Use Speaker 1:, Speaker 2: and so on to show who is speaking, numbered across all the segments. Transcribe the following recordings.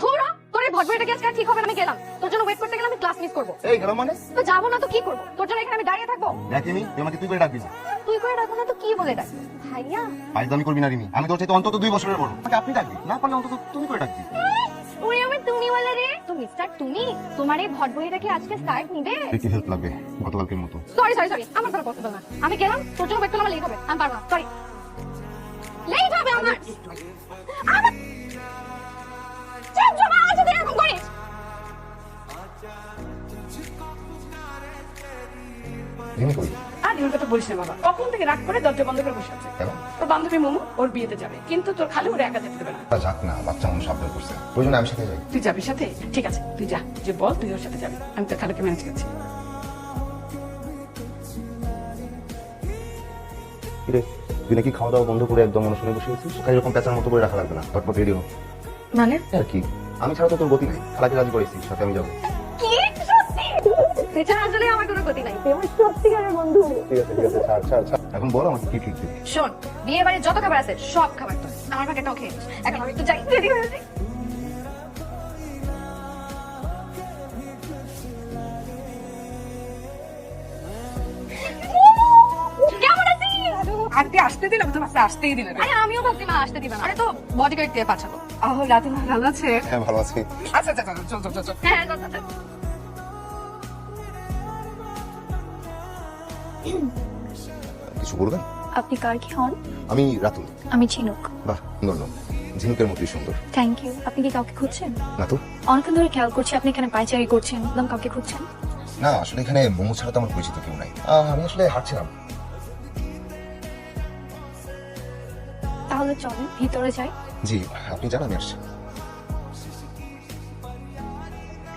Speaker 1: ধুরা তোর এই ভটভটিটা আজকে ঠিক হবে না, আমি গেলাম। তোর জন্য ওয়েট করতে গেলে আমি ক্লাস মিস করবো।
Speaker 2: এই গেলাম মানে?
Speaker 1: তো যাবো না তো কি করবো? তোর জন্য এখানে আমি দাঁড়িয়ে থাকবো?
Speaker 2: দেখিনি, তুই আমাকে তুই করে ডাকবি না।
Speaker 1: তুই করে ডাকবো না তো কি বলে ডাকবি? ভাইয়া
Speaker 2: ফাইজলামি করবি না রিমি, আমি তোর চাইতে অন্তত 2 বছরের বড়। আমাকে আপনি ডাকবি, না পারলে অন্তত তুমি করে ডাকবি।
Speaker 1: ওরে আমার তুমি বলে রে, তো মিস্টার তুমি, তোমার এই ভটভটিটা কি আজকে স্টার্ট নিবে?
Speaker 2: একটু হেল্প লাগবে গতকালকের মতো।
Speaker 1: সরি সরি সরি, আমার দ্বারা পসিবল না। আমি গেলাম, তোর জন্য ওয়েট করলে আমার লেট হবে, আমি পারবো না, সরি। লেট হবে আমার। আমার চেঞ্জ হবে, আজ তুই এরকম করিস।
Speaker 2: রিমি কই?
Speaker 3: আর ওর কথা বলিস না বাবা, কখন থেকে রাগ করে দরজা বন্ধ করে বসে আছে।
Speaker 2: কেন?
Speaker 3: ওর বান্ধবী মোমো ওর বিয়েতে যাবে, কিন্তু তোর খালি ওরা একা যেতে দেবে না।
Speaker 2: যাক না, বাচ্চা মানুষ আবদার করছে, প্রয়োজনে আমি সাথে যাই।
Speaker 3: তুই যাবি সাথে? ঠিক আছে তুই যা, যে বল তুই ওর সাথে যাবি, আমি তোর খালুকে ম্যানেজ করছি।
Speaker 2: কিরে, তুই নাকি খাওয়া দাওয়া বন্ধ করে একদম অনুষ্ঠানে বসে গেছিস? ওখানে এরকম পেঁচার মতো করে রাখা লাগবে না, তারপর রেডি হো।
Speaker 1: মানে
Speaker 2: আর কি, আমি ছাড়া তো তোর গতি নাই। খালাকে রাজি করেছিস, সাথে আমি যাবো।
Speaker 1: কি সত্যি? এছাড়া আসলে আমার কোনো গতি নাই, তুই আমার সত্যিকারের বন্ধু।
Speaker 2: ঠিক আছে ঠিক আছে, ছাড় ছাড় ছাড়। এখন বল আমাকে কি ট্রিট দিবি?
Speaker 1: শোন, বিয়ে বাড়ির যত খাবার আছে সব খাবার তো আমার ভাগেটাও খেয়ে নিস। এখন আমি একটু যাই, রেডি হয়ে যাই। কেমন আছিস?
Speaker 3: আন্টি আসতে দিলাম, তোমার আসতেই দিলে না।
Speaker 1: আরে আমিও ভাবছি মা আসতে দিবা না, আরে তো বডিগার্ড দিয়ে পাঠাবো।
Speaker 3: আহ রাতে ভালো আছে?
Speaker 2: হ্যাঁ ভালো আছি।
Speaker 3: আচ্ছা আচ্ছা চল চল চল চল।
Speaker 1: হ্যাঁ চল, চল, চল।
Speaker 2: কিছু বলবেন?
Speaker 4: আপনি কার কি হন?
Speaker 2: আমি রাতুল।
Speaker 4: আমি ঝিনুক।
Speaker 2: বাহ, সুন্দর নাম, ঝিনুকের মতোই সুন্দর।
Speaker 4: Thank you. আপনি কি কাউকে খুঁজছেন?
Speaker 2: না তো।
Speaker 4: অনেকক্ষণ ধরে খেয়াল করছি আপনি এখানে পাইচারি করছেন, একদম কাউকে খুঁজছেন?
Speaker 2: না আসলে এখানে মোমো ছাড়া তো আমার পরিচিত কেউ নাই। আমি আসলে হাঁটছিলাম।
Speaker 4: তাহলে চলেন ভিতরে যাই।
Speaker 2: জি, আপনি জান আমি আসছি।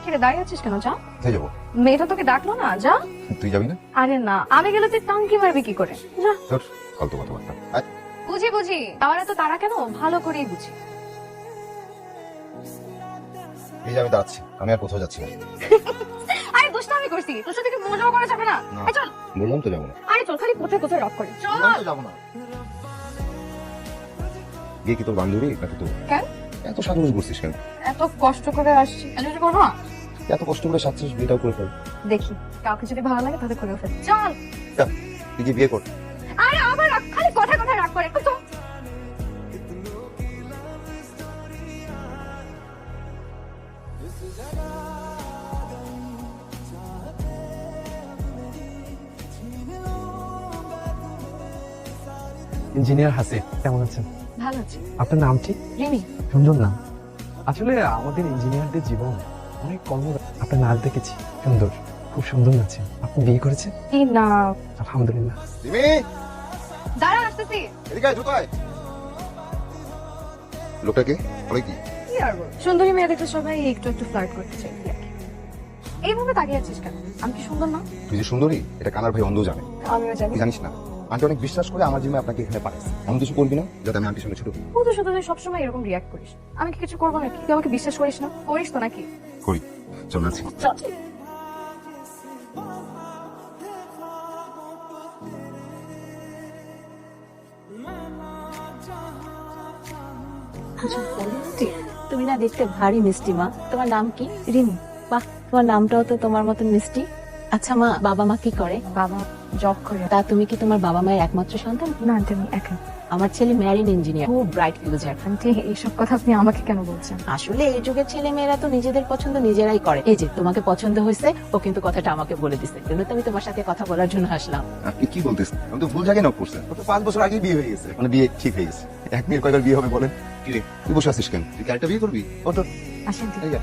Speaker 1: কিরে দাঁড়িয়ে আছিস কেন? যা।
Speaker 2: তাই যাবো।
Speaker 1: মেয়েটা তোকে ডাকলো না, যা।
Speaker 2: তুই যাবি না?
Speaker 1: আরে না, আমি গেলে তুই টাঙ্কি মারবি কি করে? যা।
Speaker 2: তোর ফালতু কথাবার্তা।
Speaker 1: বুঝি বুঝি, আমার এত তারা কেন? ভালো করেই বুঝি।
Speaker 2: এই যে আমি দাঁড়াচ্ছি, আমি আর কোথাও যাচ্ছি না।
Speaker 1: আরে দুষ্টামি করছি, তোর সাথে কি মজাও করা যাবে না?
Speaker 2: না।
Speaker 1: আরে চল।
Speaker 2: বললাম তো যাবো না।
Speaker 1: আরে চল, খালি কোথায় কোথায় রক করে চল।
Speaker 2: বললাম তো যাবো না। গিয়ে কি তোর বান্ধবী নাকি তোর?
Speaker 1: কেন
Speaker 2: এত সাজুগুজ করছিস কেন?
Speaker 1: এত কষ্ট করে আসছি? এনজয় করবো না?
Speaker 2: এত কষ্ট করে সাজছিস, বিয়েটাও করে ফেল।
Speaker 1: দেখি কাউকে যদি ভালো লাগে তাহলে করে ফেল। চল।
Speaker 2: যা, তুই গিয়ে বিয়ে কর।
Speaker 1: আরে আবার রাগ, খালি কথায় কথায় রাগ করে। চল।
Speaker 5: ইঞ্জিনিয়ার হাসিব, কেমন আছেন?
Speaker 1: ভালো আছে।
Speaker 5: আপনার নামটি?
Speaker 1: রিমি।
Speaker 5: সুন্দর নাম। আসলে আমাদের ইঞ্জিনিয়ারদের জীবন অনেক কর্ম। আপনার নাচ দেখেছি, সুন্দর, খুব সুন্দর নাচেন। আপনি বিয়ে করেছেন?
Speaker 1: কি না?
Speaker 5: আলহামদুলিল্লাহ।
Speaker 2: রিমি,
Speaker 1: দাঁড়া, আসতেছি।
Speaker 2: এদিকে আয়, দ্রুত আয়। লোকটাকে বলে কি?
Speaker 1: কি আর বল, সুন্দরী মেয়ে দেখে সবাই একটু একটু ফ্লার্ট করতে চাই। এইভাবে তাকিয়ে আছিস কেন? আমি কি সুন্দর না?
Speaker 2: তুই যে সুন্দরী এটা কানার ভাই অন্ধ জানে।
Speaker 1: আমিও জানি।
Speaker 2: তুই জানিস না, আন্টি অনেক বিশ্বাস করে আমার জিম্মে আপনাকে এখানে পাঠাইছে। এমন কিছু করবি না যাতে আমি আন্টির সঙ্গে ছোট হই।
Speaker 1: তুই তো শুধু তুই সবসময় এরকম রিয়াক্ট করিস। আমি কি কিছু করবো নাকি? তুই আমাকে বিশ্বাস করিস না? করিস তো নাকি?
Speaker 2: করি, চল নাচি।
Speaker 1: চল।
Speaker 4: তুমি না দেখতে ভারী মিষ্টি মা। তোমার নাম কি? রিমি। বাহ, তোমার নামটাও তো তোমার মতন মিষ্টি। আচ্ছা মা, বাবা মা কি করে?
Speaker 1: বাবা জব করে।
Speaker 4: তা তুমি কি তোমার বাবা মায়ের একমাত্র সন্তান?
Speaker 1: না আন্টি, আমি একা।
Speaker 4: আমার ছেলে ম্যারিন ইঞ্জিনিয়ার, খুব ব্রাইট ফিউচার।
Speaker 1: আন্টি এইসব কথা আপনি আমাকে কেন বলছেন?
Speaker 4: আসলে এই যুগের ছেলে মেয়েরা তো নিজেদের পছন্দ নিজেরাই করে। এই যে তোমাকে পছন্দ হয়েছে, ও কিন্তু কথাটা আমাকে বলে দিছে, কিন্তু আমি তোমার সাথে কথা বলার জন্য আসলাম।
Speaker 2: আপনি কি বলতেছেন? আমি তো ভুল জায়গায় নক করছেন। তো 5 বছর আগেই বিয়ে হয়ে গেছে। মানে বিয়ে ঠিক হয়ে গেছে। এক মেয়ের কয়বার বিয়ে হবে বলেন? কি রে, তুই বসে আছিস কেন? তুই কি আরেকটা বিয়ে করবি? ও তো
Speaker 1: আসেন।
Speaker 2: এই যা।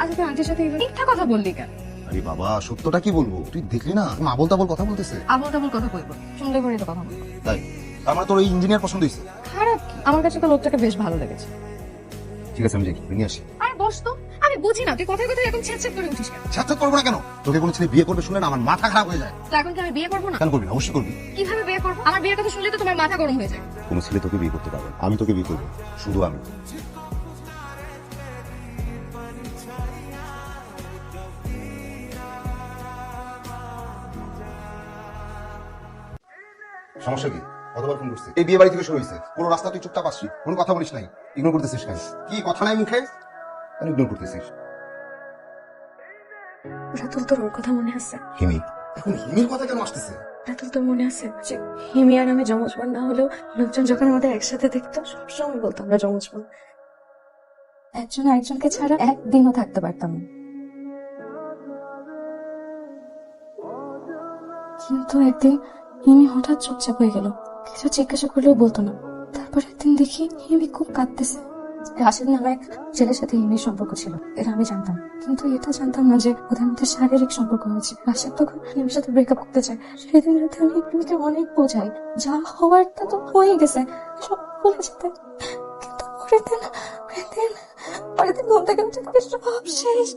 Speaker 1: আচ্ছা তুই আন্টির সাথে মিথ্যা কথা বললি কেন?
Speaker 2: আরে বাবা, সত্যটা কি বলবো? তুই দেখলি না মা বলতা বল কথা বলতেছে।
Speaker 1: আবল তাবল কথা বলবো, শুনলে করে তো কথা বলবো।
Speaker 2: তাই আমার তোর এই ইঞ্জিনিয়ার পছন্দ হয়েছে।
Speaker 1: খারাপ কি? আমার কাছে তো লোকটাকে বেশ ভালো লেগেছে।
Speaker 2: ঠিক আছে আমি যাই, নিয়ে আসি।
Speaker 1: আরে বস তো, আমি বুঝি না তুই কথায় কথায় এরকম ছেঁচড় করে উঠিস কেন?
Speaker 2: ছাত্র করবো না কেন? তোকে কোনো ছেলে বিয়ে করবে শুনে না আমার মাথা খারাপ হয়ে যায়।
Speaker 1: তো এখন কি আমি বিয়ে করবো না?
Speaker 2: কেন করবি না? অবশ্যই করবি।
Speaker 1: কিভাবে বিয়ে করবো? আমার বিয়ের কথা শুনলে তো তোমার মাথা গরম হয়ে যায়।
Speaker 2: কোনো ছেলে তোকে বিয়ে করতে পারবে না। আমি তোকে বিয়ে করবো, শুধু আমি। সমস্যা কি? কতবার ফোন করছি? এই বিয়ে বাড়ি থেকে শুরু হয়েছে, পুরো রাস্তা তুই চুপচাপ আসছি, কোনো কথা বলিস নাই। ইগনোর করতেছিস কেন? কি কথা নাই মুখে? কেন ইগনোর করতেছিস?
Speaker 6: রাতুল, তোর ওর কথা মনে আছে?
Speaker 2: হিমি, এখন হিমির কথা কেন আসতেছে?
Speaker 6: রাতুল, তোর মনে আছে যে হিমি আর আমি যমজ বোন না হলেও লোকজন যখন আমাদের একসাথে দেখতো সবসময় বলতো আমরা যমজ বোন। একজন আরেকজনকে ছাড়া একদিনও থাকতে পারতাম না। কিন্তু একদিন হিমি হঠাৎ চুপচাপ হয়ে গেল, কিছু জিজ্ঞাসা করলেও বলতো না। তারপর একদিন দেখি হিমি খুব কাঁদতেছে। রাশেদ নামে এক ছেলের সাথে হিমির সম্পর্ক ছিল, এটা আমি জানতাম, কিন্তু এটা জানতাম না যে ওদের মধ্যে শারীরিক সম্পর্ক হয়েছে। রাশেদ তখন হিমির সাথে ব্রেকআপ করতে চায়। সেদিন রাতে আমি হিমিকে অনেক বোঝাই, যা হওয়ার তা তো হয়ে গেছে, সব ভুলে যেতে। কিন্তু পরের দিন ঘুম থেকে উঠে দেখি সব শেষ।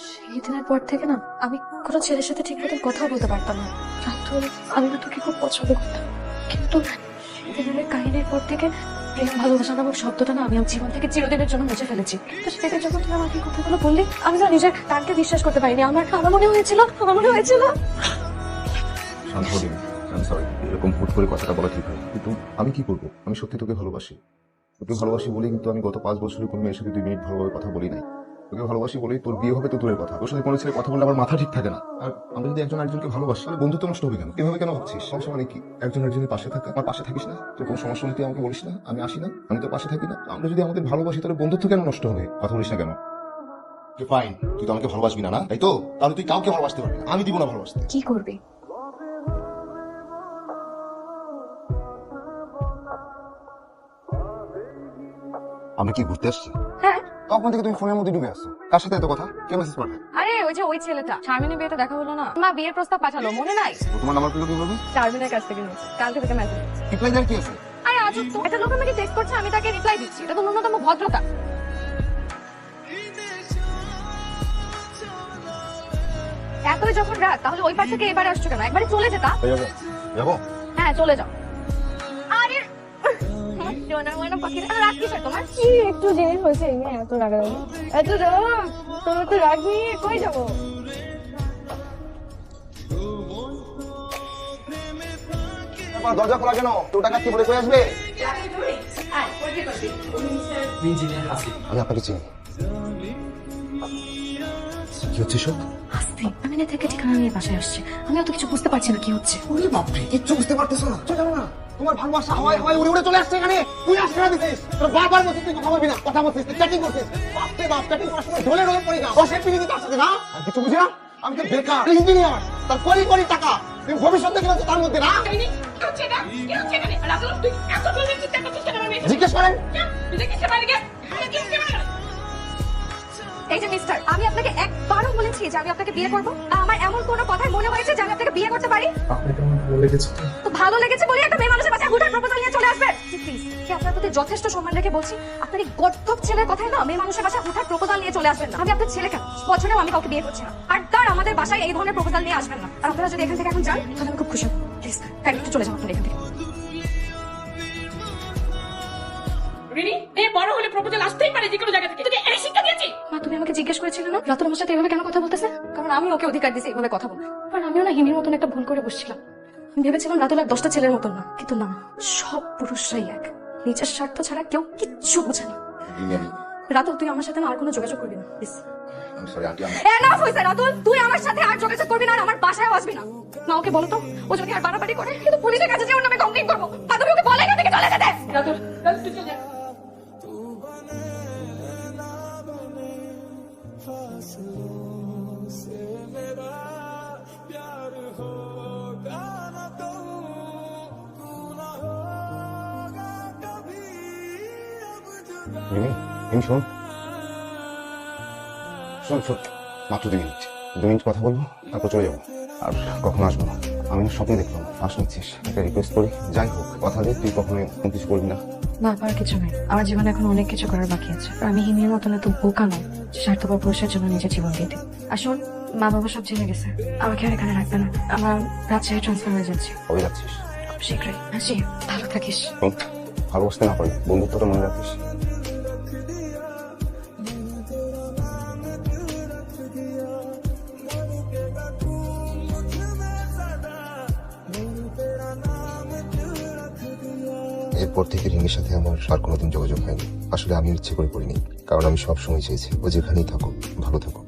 Speaker 6: সেই দিনের পর থেকে না আমি কোনো ছেলের সাথে ঠিক মতো কথা বলতে পারতাম না। রাতুল, আমি না তোকে খুব পছন্দ করতাম, কিন্তু সেদিনের কাহিনীর পর থেকে প্রেম ভালোবাসা নামক শব্দটা না আমি আমার জীবন থেকে চিরদিনের জন্য মুছে ফেলেছি। কিন্তু সেদিন যখন তুই আমাকে কথাগুলো বললি, আমি না নিজের কানকে বিশ্বাস করতে পারিনি। আমার মনে হয়েছিল
Speaker 2: শান্ত হবি না। আমি সরি, এরকম হুট করে কথাটা বলা ঠিক হয়, কিন্তু আমি কি করবো? আমি সত্যি তোকে ভালোবাসি। তোকে ভালোবাসি বলেই কিন্তু আমি গত 5 বছরে কোনো মেয়ের সাথে 2 মিনিট ভালোভাবে কথা বলি নাই। তোকে ভালোবাসি বলেই তোর বিয়ে হবে তো দূরের কথা, তোর সাথে কোনো ছেলে কথা বললে আমার মাথা ঠিক থাকে না। আর আমরা যদি একজন আরেকজনকে ভালোবাসি তাহলে বন্ধুত্ব নষ্ট হবে কেন? এভাবে কেন ভাবছিস? সমস্যা মানে কি? একজন আরেকজনের পাশে থাকা, আমার পাশে থাকিস না? তোর কোনো সমস্যা হলে তুই আমাকে বলিস না, আমি আসি না, আমি তোর পাশে থাকি না? আমরা যদি আমাদের ভালোবাসি তাহলে বন্ধুত্ব কেন নষ্ট হবে? কথা বলিস না কেন? ফাইন, তুই তো আমাকে ভালোবাসবি না, না তাই তো? তাহলে তুই কাউকে ভালোবাসতে পারবি না, আমি দিব না ভালোবাসতে।
Speaker 6: কি করবি?
Speaker 2: আমরা কি ঘুরতে আসছি?
Speaker 1: হ্যাঁ।
Speaker 2: তখন থেকে তুমি ফোনের মধ্যে ডুবে আসছো। কার সাথে এত কথা? কে মেসেজ পাঠায়?
Speaker 1: আরে ওই যে ওই ছেলেটা, শারমিনের বিয়েতে দেখা হলো না, মা বিয়ের প্রস্তাব পাঠালো, মনে নাই?
Speaker 2: ও তোমার নাম্বার পেলো কিভাবে?
Speaker 1: শারমিনের কাছ থেকে নিয়েছে, কালকে থেকে মেসেজ।
Speaker 2: রিপ্লাই দেওয়ার কি আছে?
Speaker 1: আরে আজব তো, একটা লোক আমাকে টেক্সট করছে, আমি তাকে রিপ্লাই দিচ্ছি, এটা তো ন্যূনতম ভদ্রতা। এতই যখন রাত, তাহলে ওই পার থেকে এবারে আসছো কেন? একবারে চলে যেতা।
Speaker 2: যাবো?
Speaker 1: হ্যাঁ চলে যাও। আরে সোনার ময়না পাখিরা, রাত কিসের তোমার?
Speaker 6: কি একটু জিনিস হয়েছে এই নিয়ে এত রাগারাগি? এত যাও তোর তো রাগ নিয়ে কই যাবো?
Speaker 2: দরজা খোলা কেন? কেউ টাকা কি বলে কই আসবে? আমি আপনাকে চিনি। কি হচ্ছে সব?
Speaker 6: আস্তে, আমি না থেকে ঠিকানা নিয়ে বাসায় আসছি। আমি অত কিছু বুঝতে পারছি না কি হচ্ছে।
Speaker 2: ওরে বাপরে, কিচ্ছু বুঝতে পারতেছো না? চলো না, তোমার ভালোবাসা হাওয়ায় হাওয়ায় উড়ে উড়ে চলে আসছে এখানে। তুই আসতে না দিছিস, তোর বারবার বলছিস তুই কথা বলবি না, কথা বলছিস, তুই চ্যাটিং করছিস। বাপরে বাপ, চ্যাটিং করার সময় ঢলে ঢলে পড়ি না, বসে পিড়ি দিতে আসছে না? আর কিছু বুঝি না? আমি তো বেকার ইঞ্জিনিয়ার, তার কোটি কোটি টাকা, তুমি ভবিষ্যৎ দেখে রাখছো তার মধ্যে না? জিজ্ঞেস করেন।
Speaker 1: এই যে মিস্টার, আমি আপনাকে একবারও বলেছি যে আমি আপনাকে বিয়ে করবো? আমার এমন কোনো কথাই মনে হয়েছে যে আমি আপনাকে বিয়ে করতে পারি?
Speaker 5: আপনাকে আমার ভালো লেগেছে তো।
Speaker 1: তো ভালো লেগেছে বলে একটা মেয়ে মানুষের কাছে হুঠার প্রপোজাল নিয়ে চলে আসবেন? প্লিজ, কি আপনার প্রতি যথেষ্ট সম্মান রেখে বলছি, আপনার এই গর্দভ ছেলের কথাই না মেয়ে মানুষের কাছে হুঠার প্রপোজাল নিয়ে চলে আসবেন না। আমি আপনার ছেলে কেন, বছরেও আমি কাউকে বিয়ে করছি না, আর তার আমাদের বাসায় এই ধরনের প্রপোজাল নিয়ে আসবেন না। আর আপনারা যদি এখান থেকে এখন যান তাহলে আমি খুব খুশি হব। প্লিজ একটু চলে যান আপনারা এখান থেকে।
Speaker 3: রিনি, মেয়ে বড় হলে প্রপোজাল আসতেই পারে যে কোনো জায়গা থেকে। তোকে এই শিক্ষা দিয়েছি?
Speaker 6: মা, তুমি আমাকে জিজ্ঞেস করেছিলে না রাতুল আমার সাথে এভাবে কেন কথা বলতেছে? কারণ আমি ওকে অধিকার দিয়েছি এভাবে কথা বলতে। কারণ আমিও না হিমির মতন একটা ভুল করে বসছিলাম। আমি ভেবেছিলাম রাতুল আর 10টা ছেলের মতন না, কিন্তু না, সব পুরুষরাই এক, নিজের স্বার্থ ছাড়া কেউ কিচ্ছু বোঝে না। রাতুল, তুই আমার সাথে না আর কোনো যোগাযোগ করবি না, প্লিজ।
Speaker 2: সরি আন্টি,
Speaker 1: এনাফ হইছে রাতুল, তুই আমার সাথে আর যোগাযোগ করবি না, আর আমার বাসায় আসবি না। মা ওকে বলো তো, ও যদি আর বাড়াবাড়ি করে কিন্তু পুলিশের কাছে যে ওর নামে কমপ্লেইন করবো। মা তুমি ওকে বলে এখান থেকে চলে যেতে।
Speaker 3: রাতুল, তুই চলে যা।
Speaker 2: শোন শোন শোন, মাত্র 2 মিনিট, 2 মিনিট কথা বলবো, তারপর চলে যাবো। আর কখনো আসবো না। আমি স্বপ্নে দেখলাম পাশ নিচ্ছিস, একটা রিকোয়েস্ট করি, যাই হোক কথা দিয়ে তুই কখনোই কিছু করবি না।
Speaker 6: না, করার কিছু নেই। আমার জীবনে এখন অনেক কিছু করার বাকি আছে। আর আমি হিমির মতন এত বোকা নয় যে স্বার্থপর পুরুষের জন্য নিজের জীবন দিয়ে দিই। আসুন, মা বাবা সব জেনে গেছে, আমাকে আর এখানে রাখবে না। আমার রাজশাহী ট্রান্সফার হয়ে যাচ্ছে
Speaker 2: কবে যাচ্ছিস?
Speaker 6: খুব শীঘ্রই। আসি, ভালো থাকিস।
Speaker 2: শোন, ভালোবাসতে না পারি, বন্ধুত্বটা মনে রাখিস। এরপর থেকে রিমির সাথে আমার আর কোনোদিন যোগাযোগ হয়নি। আসলে আমি ইচ্ছে করে করিনি, কারণ আমি সবসময় চেয়েছি ও যেখানেই থাকুক ভালো থাকুক।